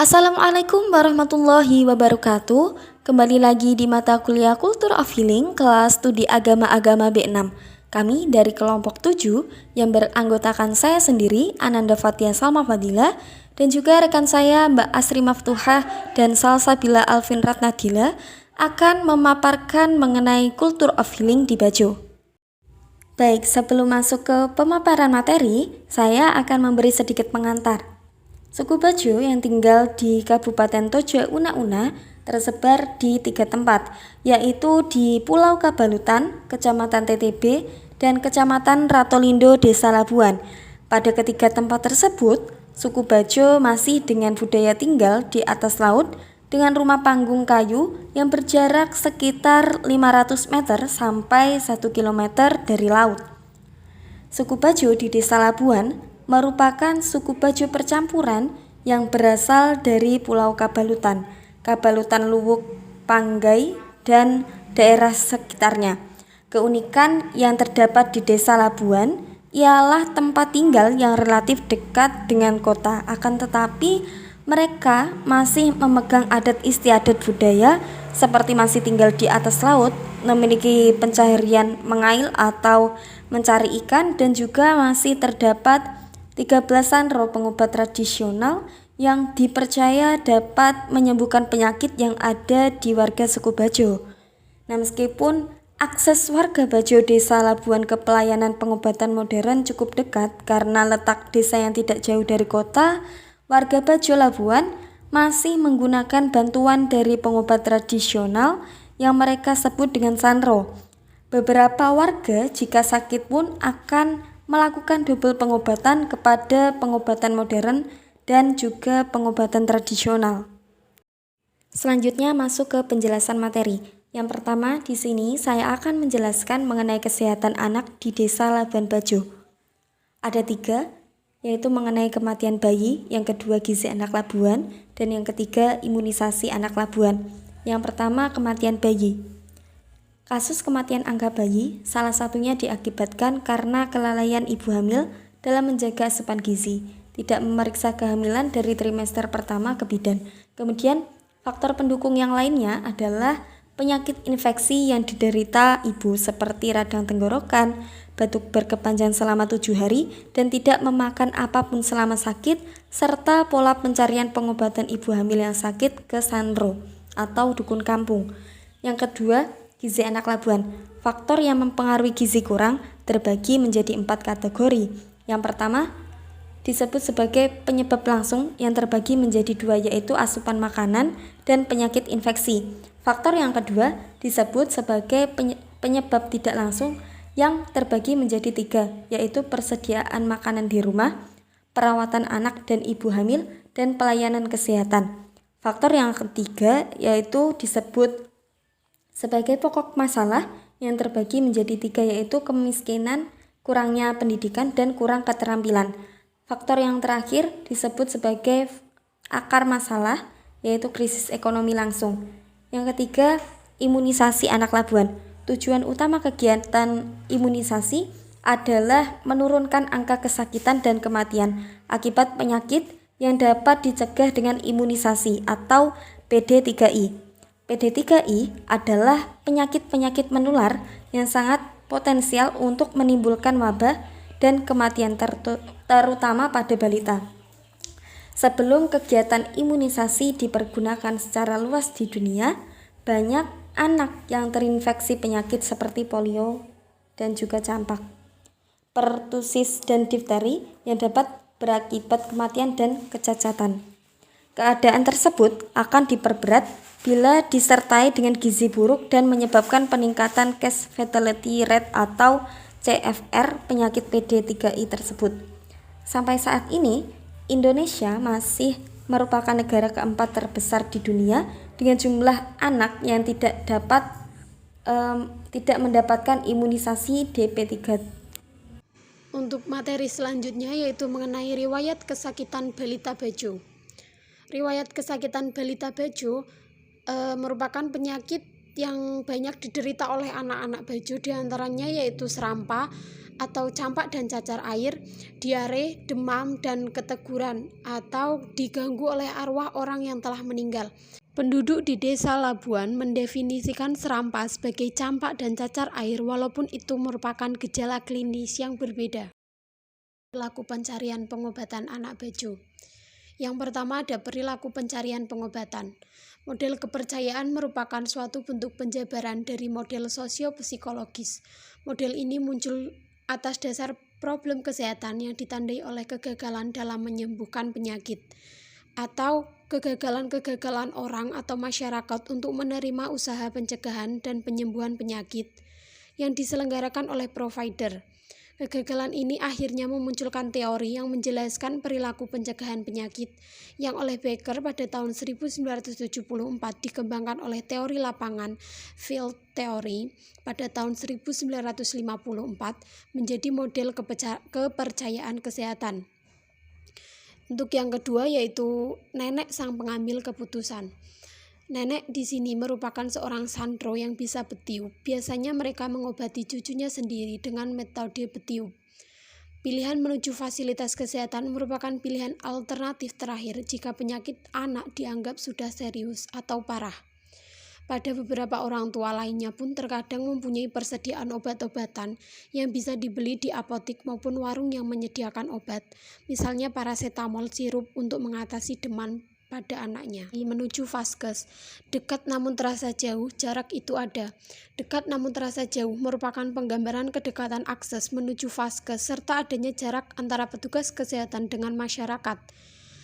Assalamualaikum warahmatullahi wabarakatuh. Kembali lagi di mata kuliah Culture of Healing kelas studi agama-agama B6. Kami dari kelompok 7 yang beranggotakan saya sendiri, Ananda Fatia Salma Fadila, dan juga rekan saya Mbak Asri Maftuhah dan Salsabila Alvin Ratnadila akan memaparkan mengenai Culture of Healing di Bajo. Baik, sebelum masuk ke pemaparan materi, saya akan memberi sedikit pengantar. Suku Bajo yang tinggal di Kabupaten Tojo Una-Una tersebar di 3 tempat, yaitu di Pulau Kabalutan, Kecamatan TTB, dan Kecamatan Ratolindo, Desa Labuan. Pada ketiga tempat tersebut, suku Bajo masih dengan budaya tinggal di atas laut dengan rumah panggung kayu yang berjarak sekitar 500 meter sampai 1 km dari laut. Suku Bajo di Desa Labuan merupakan suku Bajo percampuran yang berasal dari Pulau Kabalutan, Kabalutan Luwuk, Panggai, dan daerah sekitarnya. Keunikan yang terdapat di Desa Labuan ialah tempat tinggal yang relatif dekat dengan kota, akan tetapi mereka masih memegang adat istiadat budaya seperti masih tinggal di atas laut, memiliki pencaharian mengail atau mencari ikan, dan juga masih terdapat 13 roh pengobat tradisional yang dipercaya dapat menyembuhkan penyakit yang ada di warga suku Bajo. Nah, meskipun akses warga Bajo Desa Labuan ke pelayanan pengobatan modern cukup dekat karena letak desa yang tidak jauh dari kota, warga Bajo Labuan masih menggunakan bantuan dari pengobat tradisional yang mereka sebut dengan sanro. Beberapa warga jika sakit pun akan melakukan double pengobatan kepada pengobatan modern dan juga pengobatan tradisional. Selanjutnya masuk ke penjelasan materi. Yang pertama, di sini saya akan menjelaskan mengenai kesehatan anak di Desa Labuan Bajo. Ada 3, yaitu mengenai kematian bayi, yang kedua gizi anak Labuan, dan yang ketiga imunisasi anak Labuan. Yang pertama, kematian bayi. Kasus kematian angka bayi salah satunya diakibatkan karena kelalaian ibu hamil dalam menjaga asupan gizi, tidak memeriksa kehamilan dari trimester pertama ke bidan. Kemudian faktor pendukung yang lainnya adalah penyakit infeksi yang diderita ibu seperti radang tenggorokan, batuk berkepanjangan selama 7 hari, dan tidak memakan apapun selama sakit, serta pola pencarian pengobatan ibu hamil yang sakit ke sanro atau dukun kampung. Yang kedua, gizi anak Labuan. Faktor yang mempengaruhi gizi kurang terbagi menjadi 4 kategori. Yang pertama disebut sebagai penyebab langsung yang terbagi menjadi 2, yaitu asupan makanan dan penyakit infeksi. Faktor yang kedua disebut sebagai penyebab tidak langsung yang terbagi menjadi 3, yaitu persediaan makanan di rumah, perawatan anak dan ibu hamil, dan pelayanan kesehatan. Faktor yang ketiga yaitu disebut sebagai pokok masalah yang terbagi menjadi 3, yaitu kemiskinan, kurangnya pendidikan, dan kurang keterampilan. Faktor yang terakhir disebut sebagai akar masalah, yaitu krisis ekonomi langsung. Yang ketiga, imunisasi anak Labuan. Tujuan utama kegiatan imunisasi adalah menurunkan angka kesakitan dan kematian akibat penyakit yang dapat dicegah dengan imunisasi atau PD3I. PD3I adalah penyakit-penyakit menular yang sangat potensial untuk menimbulkan wabah dan kematian terutama pada balita. Sebelum kegiatan imunisasi dipergunakan secara luas di dunia, banyak anak yang terinfeksi penyakit seperti polio dan juga campak, pertusis, dan difteri yang dapat berakibat kematian dan kecacatan. Keadaan tersebut akan diperberat bila disertai dengan gizi buruk dan menyebabkan peningkatan case fatality rate atau CFR penyakit PD3I tersebut. Sampai saat ini, Indonesia masih merupakan negara keempat terbesar di dunia dengan jumlah anak yang tidak mendapatkan imunisasi DP3. Untuk materi selanjutnya yaitu mengenai riwayat kesakitan balita Bajo. Riwayat kesakitan balita Bajo merupakan penyakit yang banyak diderita oleh anak-anak Bajo, diantaranya yaitu serampa, atau campak dan cacar air, diare, demam, dan keteguran, atau diganggu oleh arwah orang yang telah meninggal. Penduduk di Desa Labuan mendefinisikan serampa sebagai campak dan cacar air walaupun itu merupakan gejala klinis yang berbeda. Perilaku pencarian pengobatan anak bajo. Yang pertama ada perilaku pencarian pengobatan. Model kepercayaan merupakan suatu bentuk penjabaran dari model sosiopsikologis. Model ini muncul atas dasar problem kesehatan yang ditandai oleh kegagalan dalam menyembuhkan penyakit atau kegagalan-kegagalan orang atau masyarakat untuk menerima usaha pencegahan dan penyembuhan penyakit yang diselenggarakan oleh provider. Kegagalan ini akhirnya memunculkan teori yang menjelaskan perilaku pencegahan penyakit yang oleh Becker pada tahun 1974 dikembangkan oleh teori lapangan field theory pada tahun 1954 menjadi model kepercayaan kesehatan. Untuk yang kedua yaitu nenek sang pengambil keputusan. Nenek di sini merupakan seorang santro yang bisa betiup. Biasanya mereka mengobati cucunya sendiri dengan metode betiup. Pilihan menuju fasilitas kesehatan merupakan pilihan alternatif terakhir jika penyakit anak dianggap sudah serius atau parah. Pada beberapa orang tua lainnya pun terkadang mempunyai persediaan obat-obatan yang bisa dibeli di apotik maupun warung yang menyediakan obat, misalnya paracetamol sirup untuk mengatasi demam pada anaknya. Menuju vaskes, dekat namun terasa jauh, jarak itu ada. Dekat namun terasa jauh merupakan penggambaran kedekatan akses menuju vaskes serta adanya jarak antara petugas kesehatan dengan masyarakat.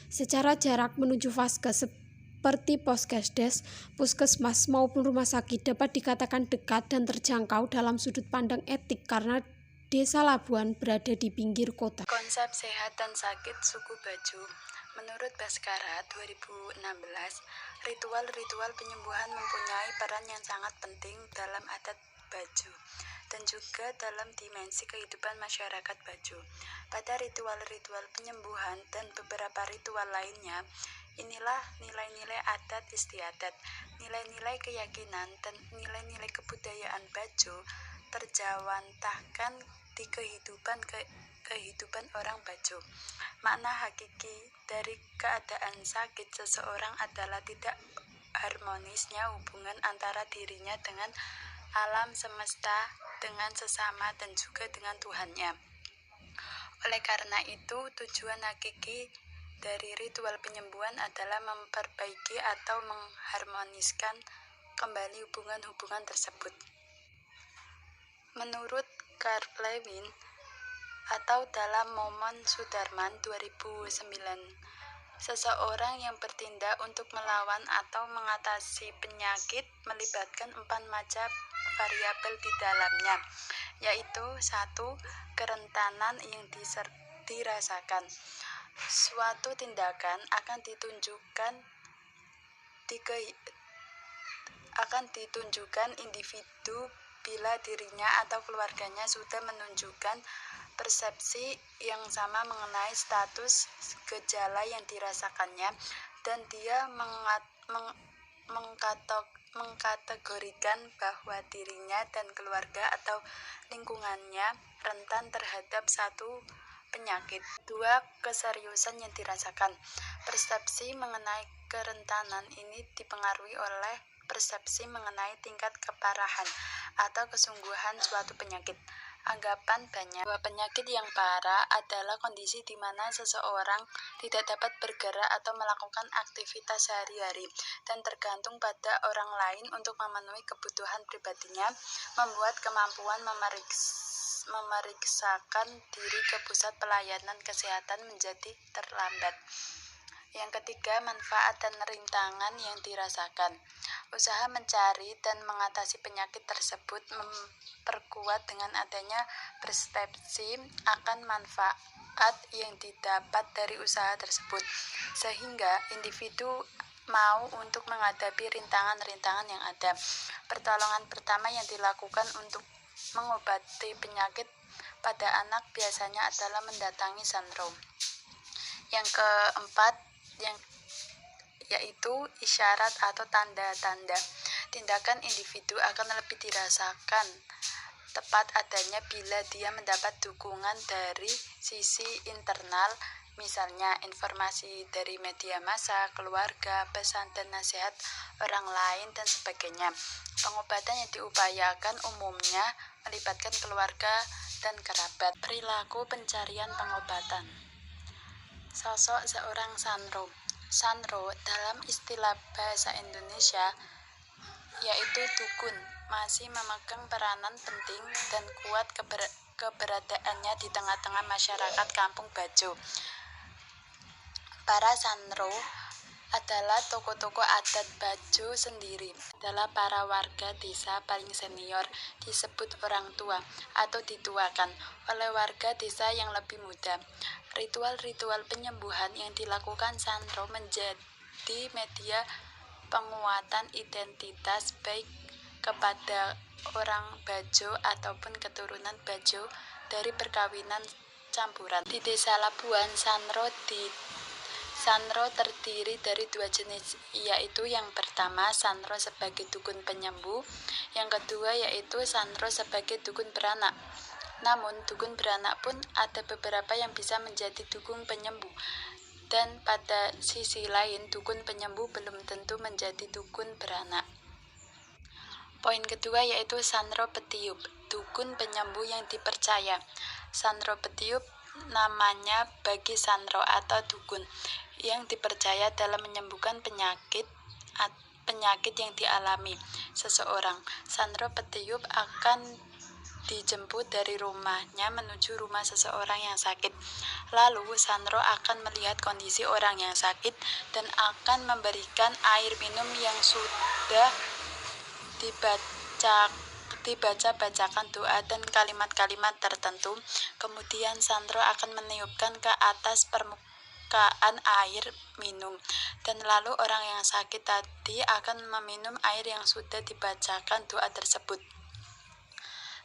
Secara jarak menuju vaskes seperti poskesdes, puskesmas maupun rumah sakit dapat dikatakan dekat dan terjangkau dalam sudut pandang etik karena Desa Labuan berada di pinggir kota. Konsep sehat dan sakit suku Bajo. Menurut Baskara 2016, ritual-ritual penyembuhan mempunyai peran yang sangat penting dalam adat Bajo dan juga dalam dimensi kehidupan masyarakat Bajo. Pada ritual-ritual penyembuhan dan beberapa ritual lainnya, inilah nilai-nilai adat istiadat, nilai-nilai keyakinan dan nilai-nilai kebudayaan Bajo terjawantahkan di kehidupan orang Bajo. Makna hakiki dari keadaan sakit seseorang adalah tidak harmonisnya hubungan antara dirinya dengan alam semesta, dengan sesama dan juga dengan Tuhannya. Oleh karena itu, tujuan hakiki dari ritual penyembuhan adalah memperbaiki atau mengharmoniskan kembali hubungan-hubungan tersebut. Menurut Carl Lewin atau dalam Momen Sudarman 2009, seseorang yang bertindak untuk melawan atau mengatasi penyakit melibatkan 4 macam variabel di dalamnya, yaitu 1. Kerentanan yang dirasakan. Suatu tindakan akan ditunjukkan individu bila dirinya atau keluarganya sudah menunjukkan persepsi yang sama mengenai status gejala yang dirasakannya dan dia mengkategorikan bahwa dirinya dan keluarga atau lingkungannya rentan terhadap satu penyakit. 2. Keseriusan yang dirasakan. Persepsi mengenai kerentanan ini dipengaruhi oleh persepsi mengenai tingkat keparahan atau kesungguhan suatu penyakit. Anggapan banyak bahwa penyakit yang parah adalah kondisi di mana seseorang tidak dapat bergerak atau melakukan aktivitas sehari-hari dan tergantung pada orang lain untuk memenuhi kebutuhan pribadinya, membuat kemampuan memeriksakan diri ke pusat pelayanan kesehatan menjadi terlambat. Yang ketiga, manfaat dan rintangan yang dirasakan. Usaha mencari dan mengatasi penyakit tersebut memperkuat dengan adanya persepsi akan manfaat yang didapat dari usaha tersebut, sehingga individu mau untuk menghadapi rintangan-rintangan yang ada. Pertolongan pertama yang dilakukan untuk mengobati penyakit pada anak biasanya adalah mendatangi santro. Yang keempat, yaitu isyarat atau tanda-tanda. Tindakan individu akan lebih dirasakan tepat adanya bila dia mendapat dukungan dari sisi internal, misalnya informasi dari media massa, keluarga, pesan dan nasihat orang lain, dan sebagainya. Pengobatan yang diupayakan umumnya melibatkan keluarga dan kerabat. Perilaku pencarian pengobatan. Sosok seorang sanro. Sanro dalam istilah bahasa Indonesia yaitu dukun, masih memegang peranan penting dan kuat keberadaannya di tengah-tengah masyarakat Kampung Bajo. Para sanro adalah tokoh-tokoh adat Bajo sendiri, adalah para warga desa paling senior, disebut orang tua atau dituakan oleh warga desa yang lebih muda. Ritual-ritual penyembuhan yang dilakukan sanro menjadi media penguatan identitas baik kepada orang Bajo ataupun keturunan Bajo dari perkawinan campuran. Di desa Labuan, sanro terdiri dari dua jenis, yaitu yang pertama sanro sebagai dukun penyembuh, yang kedua yaitu sanro sebagai dukun beranak. Namun dukun beranak pun ada beberapa yang bisa menjadi dukun penyembuh, dan pada sisi lain dukun penyembuh belum tentu menjadi dukun beranak. Poin kedua yaitu sanro petiup, dukun penyembuh yang dipercaya. Sanro petiup namanya bagi sanro atau dukun yang dipercaya dalam menyembuhkan penyakit yang dialami seseorang. Sanro petiup akan dijemput dari rumahnya menuju rumah seseorang yang sakit. Lalu sanro akan melihat kondisi orang yang sakit dan akan memberikan air minum yang sudah dibacakan doa dan kalimat-kalimat tertentu. Kemudian sanro akan meniupkan ke atas permukaan air minum, dan lalu orang yang sakit tadi akan meminum air yang sudah dibacakan doa tersebut.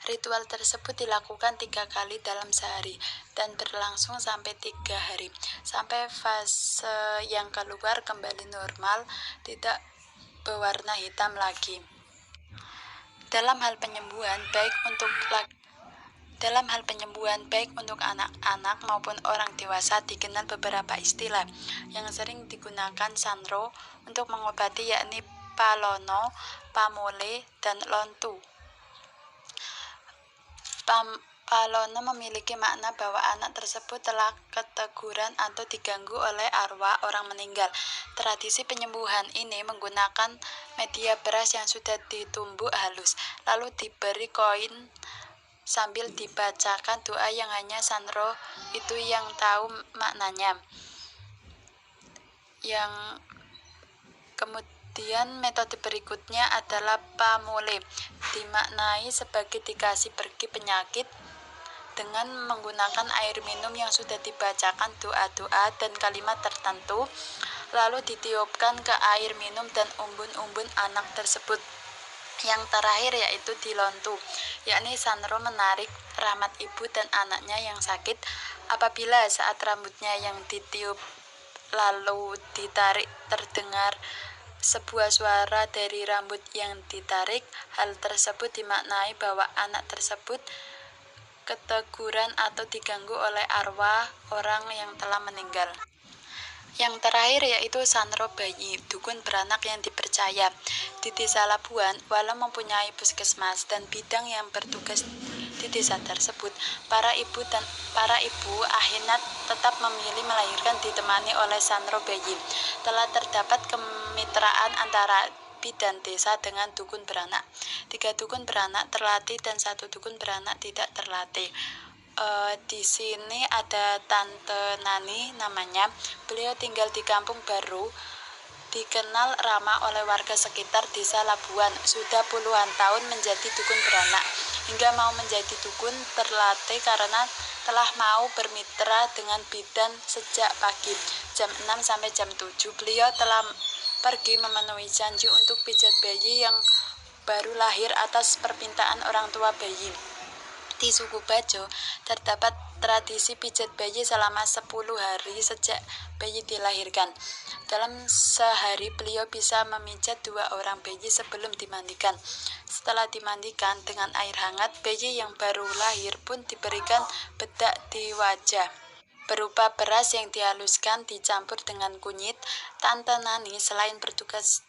Ritual tersebut dilakukan 3 kali dalam sehari dan berlangsung sampai 3 hari, sampai fase yang keluar kembali normal, tidak berwarna hitam lagi. Dalam hal penyembuhan baik untuk anak-anak maupun orang dewasa dikenal beberapa istilah yang sering digunakan sanro untuk mengobati, yakni palono, pamole, dan lontu. Palono memiliki makna bahwa anak tersebut telah keteguran atau diganggu oleh arwah orang meninggal. Tradisi penyembuhan ini menggunakan media beras yang sudah ditumbuk halus, lalu diberi koin sambil dibacakan doa yang hanya sanro itu yang tahu maknanya. Kemudian metode berikutnya adalah pamole, dimaknai sebagai dikasih pergi penyakit dengan menggunakan air minum yang sudah dibacakan doa-doa dan kalimat tertentu, lalu ditiupkan ke air minum dan umbun-umbun anak tersebut. Yang terakhir yaitu dilontu, yakni sanro menarik rahmat ibu dan anaknya yang sakit. Apabila saat rambutnya yang ditiup lalu ditarik terdengar sebuah suara dari rambut yang ditarik, hal tersebut dimaknai bahwa anak tersebut keteguran atau diganggu oleh arwah orang yang telah meninggal. Yang terakhir yaitu sanro bayi, dukun beranak yang dipercaya. Di desa Labuan, walau mempunyai puskesmas dan bidang yang bertugas di desa tersebut, para ibu akhirnya tetap memilih melahirkan ditemani oleh sanro bayi. Telah terdapat kemitraan antara bidan desa dengan dukun beranak. 3 dukun beranak terlatih dan 1 dukun beranak tidak terlatih. Di sini ada Tante Nani namanya. Beliau tinggal di Kampung Baru, dikenal ramah oleh warga sekitar desa Labuan. Sudah puluhan tahun menjadi dukun beranak, hingga mau menjadi dukun terlatih karena telah mau bermitra dengan bidan sejak pagi jam 6 sampai jam 7. Beliau telah pergi memenuhi janji untuk pijat bayi yang baru lahir atas permintaan orang tua bayi. Di suku Bajo terdapat tradisi pijat bayi selama 10 hari sejak bayi dilahirkan. Dalam sehari beliau bisa memijat 2 orang bayi sebelum dimandikan. Setelah dimandikan dengan air hangat, bayi yang baru lahir pun diberikan bedak di wajah berupa beras yang dihaluskan dicampur dengan kunyit. Tante Nani selain bertugas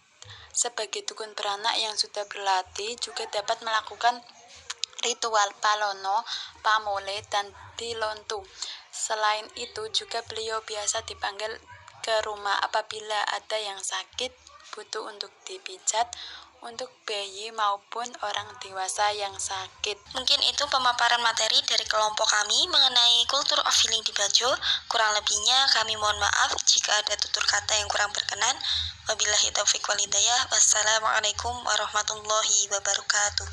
sebagai dukun beranak yang sudah berlatih, juga dapat melakukan ritual palono, pamole, dan tilontu. Selain itu juga beliau biasa dipanggil ke rumah apabila ada yang sakit butuh untuk dipijat, untuk bayi maupun orang dewasa yang sakit. Mungkin itu pemaparan materi dari kelompok kami mengenai Culture of Healing di Bajo. Kurang lebihnya kami mohon maaf jika ada tutur kata yang kurang berkenan. Wabillahi taufiq wal hidayah. Wassalamualaikum warahmatullahi wabarakatuh.